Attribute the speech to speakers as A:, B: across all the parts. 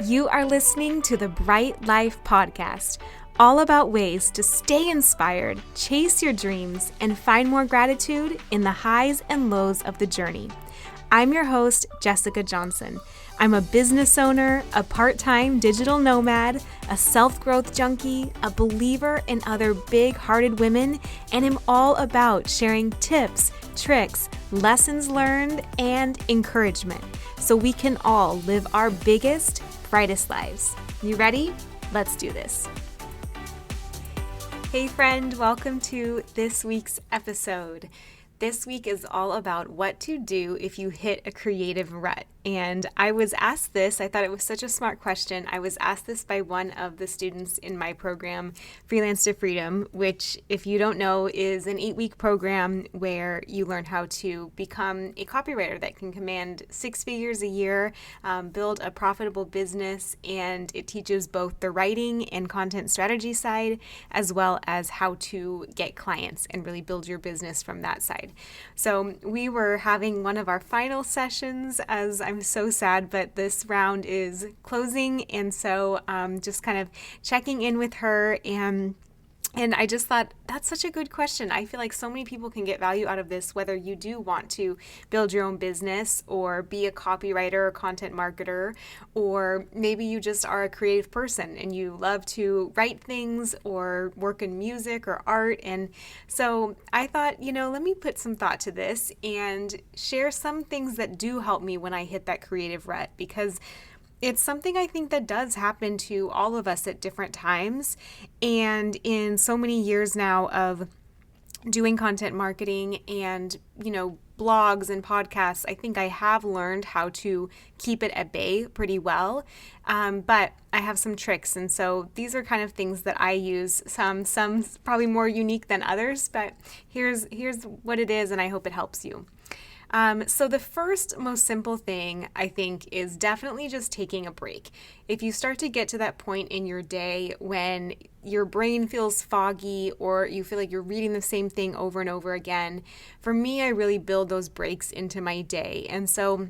A: You are listening to the Bright Life Podcast, all about ways to stay inspired, chase your dreams, and find more gratitude in the highs and lows of the journey. I'm your host, Jessica Johnson. I'm a business owner, a part-time digital nomad, a self-growth junkie, a believer in other big-hearted women, and am all about sharing tips, tricks, lessons learned, and encouragement so we can all live our biggest, brightest lives. You ready? Let's do this. Hey friend, welcome to this week's episode. This week is all about what to do if you hit a creative rut. And I was asked this, I thought it was such a smart question. I was asked this by one of the students in my program, Freelance to Freedom, which, if you don't know, is an 8-week program where you learn how to become a copywriter that can command 6 figures a year, build a profitable business, and it teaches both the writing and content strategy side, as well as how to get clients and really build your business from that side. So we were having one of our final sessions, as I'm so sad, but this round is closing, and so just kind of checking in with her, and I just thought, that's such a good question. I feel like so many people can get value out of this, whether you do want to build your own business or be a copywriter or content marketer, or maybe you just are a creative person and you love to write things or work in music or art. And so I thought, let me put some thought to this and share some things that do help me when I hit that creative rut, because it's something I think that does happen to all of us at different times. And in so many years now of doing content marketing and, blogs and podcasts, I think I have learned how to keep it at bay pretty well. But I have some tricks. And so these are kind of things that I use, some probably more unique than others, but here's what it is, and I hope it helps you. So the first most simple thing, I think, is definitely just taking a break. If you start to get to that point in your day when your brain feels foggy or you feel like you're reading the same thing over and over again, for me, I really build those breaks into my day. And so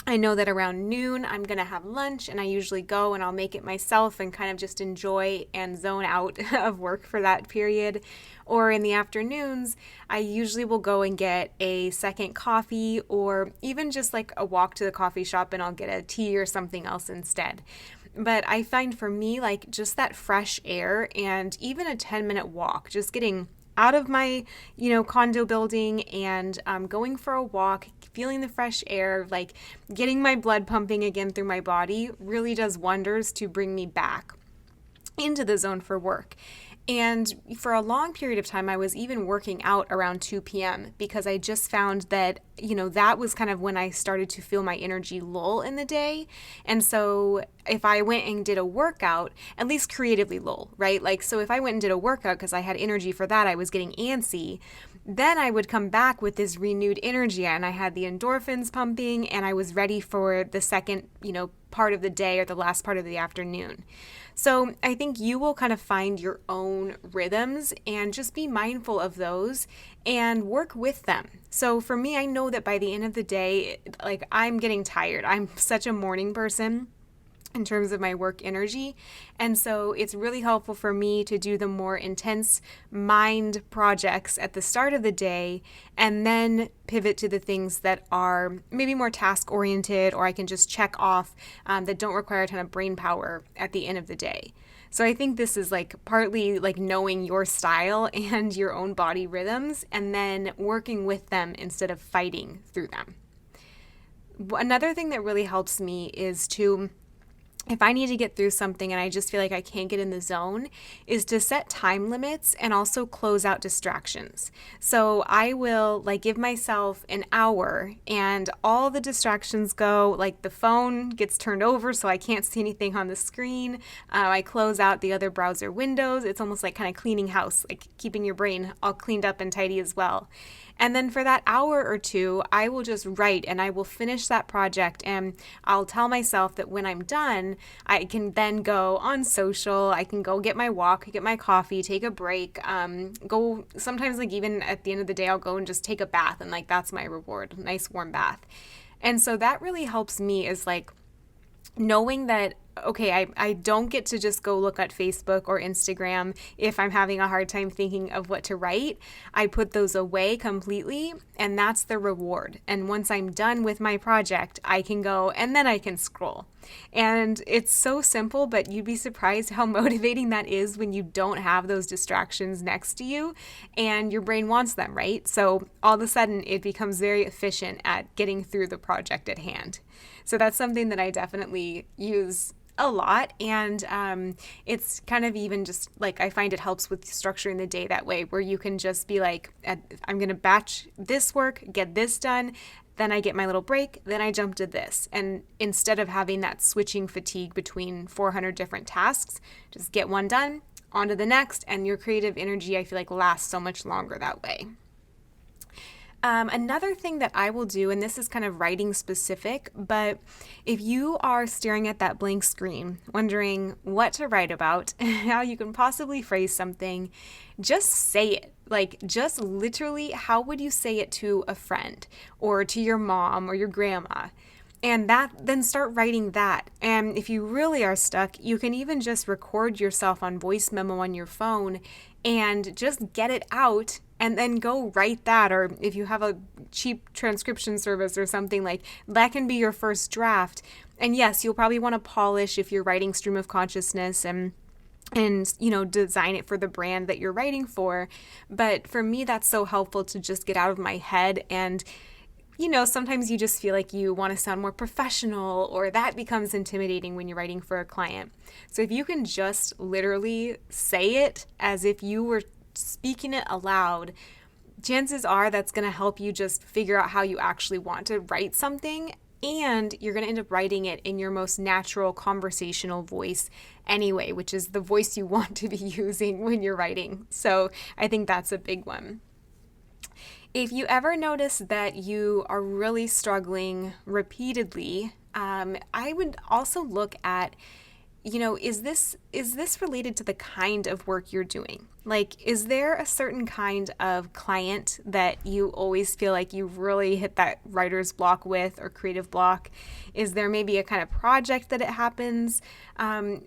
A: I know that around noon, I'm going to have lunch, and I usually go and I'll make it myself and kind of just enjoy and zone out of work for that period. Or in the afternoons, I usually will go and get a second coffee, or even just like a walk to the coffee shop and I'll get a tea or something else instead. But I find for me, like just that fresh air and even a 10-minute walk, just getting out of my, condo building and going for a walk, feeling the fresh air, like getting my blood pumping again through my body really does wonders to bring me back into the zone for work. And for a long period of time, I was even working out around 2 p.m. because I just found that, that was kind of when I started to feel my energy lull in the day. And so if I went and did a workout, at least creatively lull, right? Like, so if I went and did a workout because I had energy for that, I was getting antsy, then I would come back with this renewed energy and I had the endorphins pumping and I was ready for the second, part of the day or the last part of the afternoon. So I think you will kind of find your own rhythms and just be mindful of those and work with them. So for me, I know that by the end of the day, like I'm getting tired. I'm such a morning person in terms of my work energy. And so it's really helpful for me to do the more intense mind projects at the start of the day and then pivot to the things that are maybe more task oriented, or I can just check off that don't require a ton of brain power at the end of the day. So I think this is like partly like knowing your style and your own body rhythms and then working with them instead of fighting through them. Another thing that really helps me is to, if I need to get through something and I just feel like I can't get in the zone, is to set time limits and also close out distractions. So I will give myself an hour and all the distractions go, like the phone gets turned over so I can't see anything on the screen. I close out the other browser windows. It's almost like kind of cleaning house, like keeping your brain all cleaned up and tidy as well. And then for that hour or two, I will just write and I will finish that project, and I'll tell myself that when I'm done, I can then go on social, I can go get my walk, get my coffee, take a break, go sometimes even at the end of the day, I'll go and just take a bath, and that's my reward, nice warm bath. And so that really helps me, is knowing that okay, I don't get to just go look at Facebook or Instagram if I'm having a hard time thinking of what to write. I put those away completely, and that's the reward. And once I'm done with my project, I can go and then I can scroll. And it's so simple, but you'd be surprised how motivating that is when you don't have those distractions next to you and your brain wants them, right? So all of a sudden, it becomes very efficient at getting through the project at hand. So that's something that I definitely use a lot, and it's kind of even just like I find it helps with structuring the day that way, where you can just be like, I'm going to batch this work, get this done, then I get my little break, then I jump to this. And instead of having that switching fatigue between 400 different tasks, just get one done, on to the next, and your creative energy, I feel like, lasts so much longer that way. Another thing that I will do, and this is kind of writing specific, but if you are staring at that blank screen, wondering what to write about, how you can possibly phrase something, just say it. Like, just literally, how would you say it to a friend or to your mom or your grandma? And then start writing that. And if you really are stuck, you can even just record yourself on voice memo on your phone and just get it out and then go write that. Or if you have a cheap transcription service or something, like that can be your first draft. And yes, you'll probably want to polish if you're writing stream of consciousness and design it for the brand that you're writing for. But for me, that's so helpful to just get out of my head. And sometimes you just feel like you want to sound more professional, or that becomes intimidating when you're writing for a client. So if you can just literally say it as if you were speaking it aloud, chances are that's going to help you just figure out how you actually want to write something, and you're going to end up writing it in your most natural conversational voice anyway, which is the voice you want to be using when you're writing. So I think that's a big one. If you ever notice that you are really struggling repeatedly, I would also look at, is this related to the kind of work you're doing? Like, is there a certain kind of client that you always feel like you really hit that writer's block with, or creative block? Is there maybe a kind of project that it happens?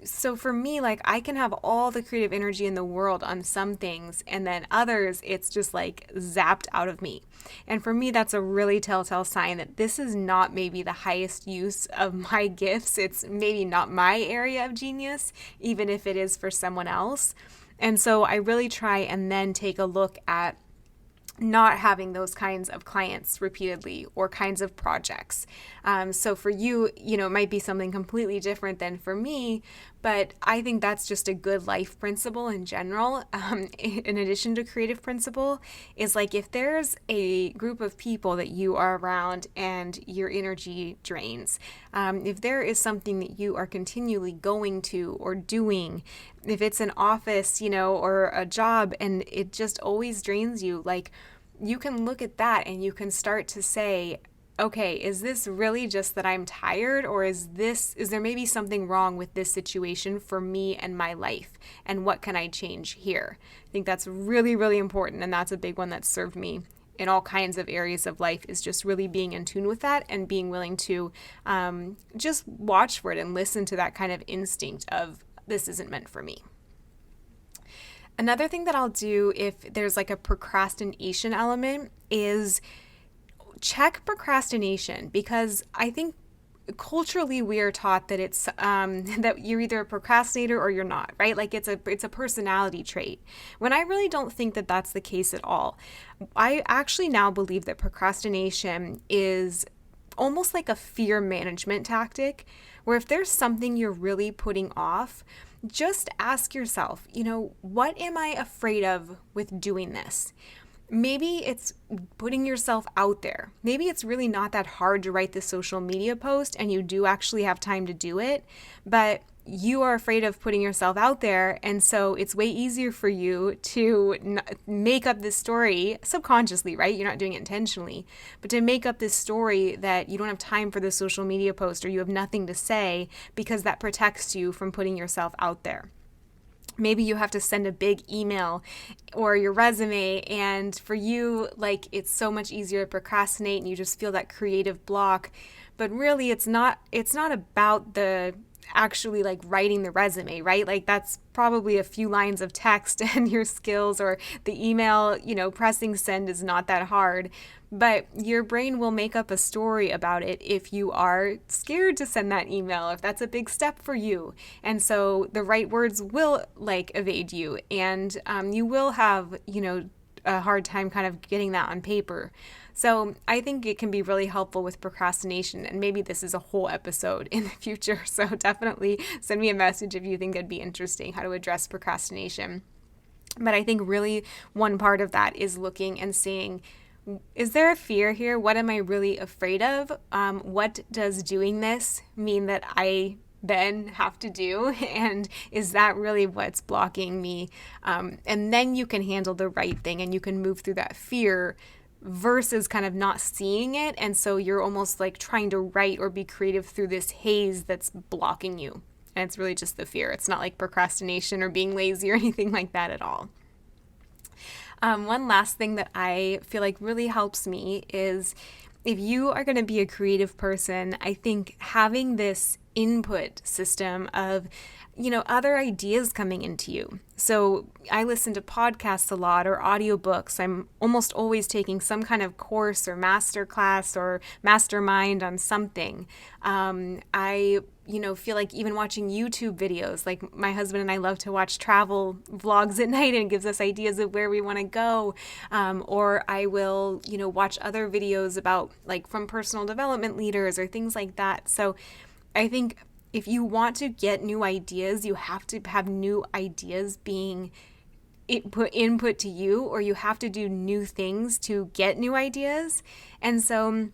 A: So for me, like, I can have all the creative energy in the world on some things, and then others, it's just like zapped out of me. And for me, that's a really telltale sign that this is not maybe the highest use of my gifts. It's maybe not my area of genius, even if it is for someone else. And so I really try and then take a look at not having those kinds of clients repeatedly or kinds of projects. So for you, it might be something completely different than for me, but I think that's just a good life principle in general. In addition to creative principle, is like, if there's a group of people that you are around and your energy drains, if there is something that you are continually going to or doing, if it's an office, or a job, and it just always drains you, like, you can look at that and you can start to say, okay, is this really just that I'm tired, or is there maybe something wrong with this situation for me and my life? And what can I change here? I think that's really, really important. And that's a big one that served me in all kinds of areas of life, is just really being in tune with that and being willing to just watch for it and listen to that kind of instinct of, this isn't meant for me. Another thing that I'll do if there's like a procrastination element is check procrastination, because I think culturally we are taught that it's that you're either a procrastinator or you're not, right? Like it's a personality trait, when I really don't think that that's the case at all. I actually now believe that procrastination is almost like a fear management tactic, where if there's something you're really putting off, just ask yourself, what am I afraid of with doing this? Maybe it's putting yourself out there. Maybe it's really not that hard to write the social media post and you do actually have time to do it, but you are afraid of putting yourself out there. And so it's way easier for you to make up this story subconsciously, right? You're not doing it intentionally, but to make up this story that you don't have time for the social media post, or you have nothing to say, because that protects you from putting yourself out there. Maybe you have to send a big email or your resume, and for you, like, it's so much easier to procrastinate and you just feel that creative block. But really, it's not about the actually like writing the resume, right? Like that's probably a few lines of text and your skills, or the email, pressing send is not that hard. But your brain will make up a story about it if you are scared to send that email, if that's a big step for you. And so the right words will like evade you, and you will have, a hard time kind of getting that on paper. So I think it can be really helpful with procrastination, and maybe this is a whole episode in the future. So definitely send me a message if you think it'd be interesting how to address procrastination. But I think really one part of that is looking and seeing, is there a fear here? What am I really afraid of? What does doing this mean that I then have to do? And is that really what's blocking me? And then you can handle the right thing, and you can move through that fear versus kind of not seeing it. And so you're almost like trying to write or be creative through this haze that's blocking you. And it's really just the fear. It's not like procrastination or being lazy or anything like that at all. One last thing that I feel like really helps me is, if you are going to be a creative person, I think having this input system of, other ideas coming into you. So I listen to podcasts a lot, or audiobooks. I'm almost always taking some kind of course or master class or mastermind on something. I feel like even watching YouTube videos, like my husband and I love to watch travel vlogs at night, and it gives us ideas of where we want to go. Or I will, watch other videos about like from personal development leaders or things like that. So I think if you want to get new ideas, you have to have new ideas being input to you, or you have to do new things to get new ideas. And so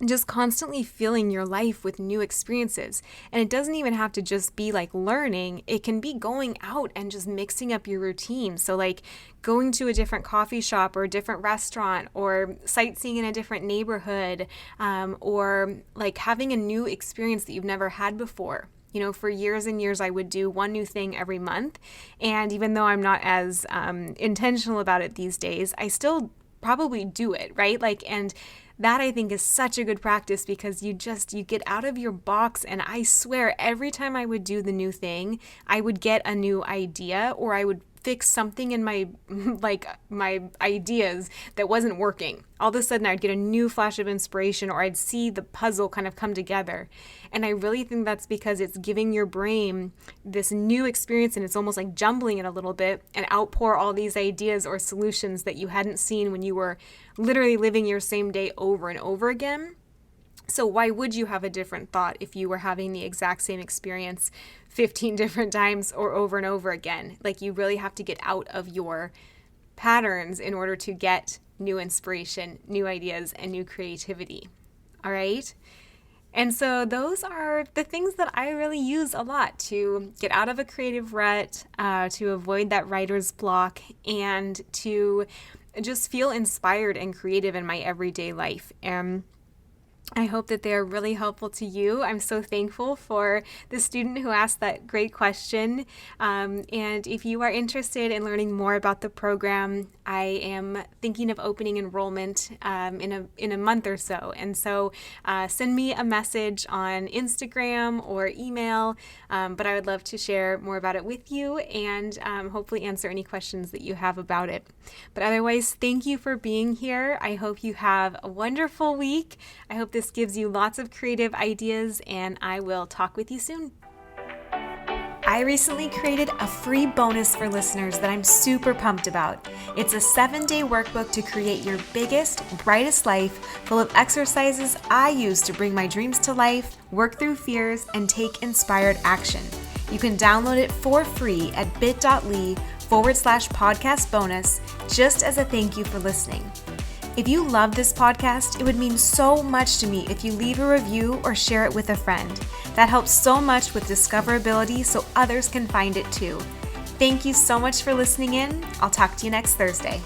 A: just constantly filling your life with new experiences. And it doesn't even have to just be like learning. It can be going out and just mixing up your routine. So like going to a different coffee shop or a different restaurant, or sightseeing in a different neighborhood, or like having a new experience that you've never had before. For years and years, I would do one new thing every month. And even though I'm not as intentional about it these days, I still probably do it, right? And that I think is such a good practice, because you get out of your box. And I swear every time I would do the new thing, I would get a new idea, or I would fix something in my my ideas that wasn't working. All of a sudden I'd get a new flash of inspiration, or I'd see the puzzle kind of come together. And I really think that's because it's giving your brain this new experience, and it's almost like jumbling it a little bit, and outpour all these ideas or solutions that you hadn't seen when you were literally living your same day over and over again. So why would you have a different thought if you were having the exact same experience 15 different times or over and over again? Like, you really have to get out of your patterns in order to get new inspiration, new ideas, and new creativity. All right? And so those are the things that I really use a lot to get out of a creative rut, to avoid that writer's block, and to just feel inspired and creative in my everyday life. And I hope that they are really helpful to you. I'm so thankful for the student who asked that great question. And if you are interested in learning more about the program, I am thinking of opening enrollment in a month or so. And so send me a message on Instagram or email. But I would love to share more about it with you, and hopefully answer any questions that you have about it. But otherwise, thank you for being here. I hope you have a wonderful week. I hope this gives you lots of creative ideas, and I will talk with you soon. I recently created a free bonus for listeners that I'm super pumped about. It's a 7-day workbook to create your biggest, brightest life, full of exercises I use to bring my dreams to life, work through fears, and take inspired action. You can download it for free at bit.ly/podcast bonus, just as a thank you for listening. If you love this podcast, it would mean so much to me if you leave a review or share it with a friend. That helps so much with discoverability, so others can find it too. Thank you so much for listening in. I'll talk to you next Thursday.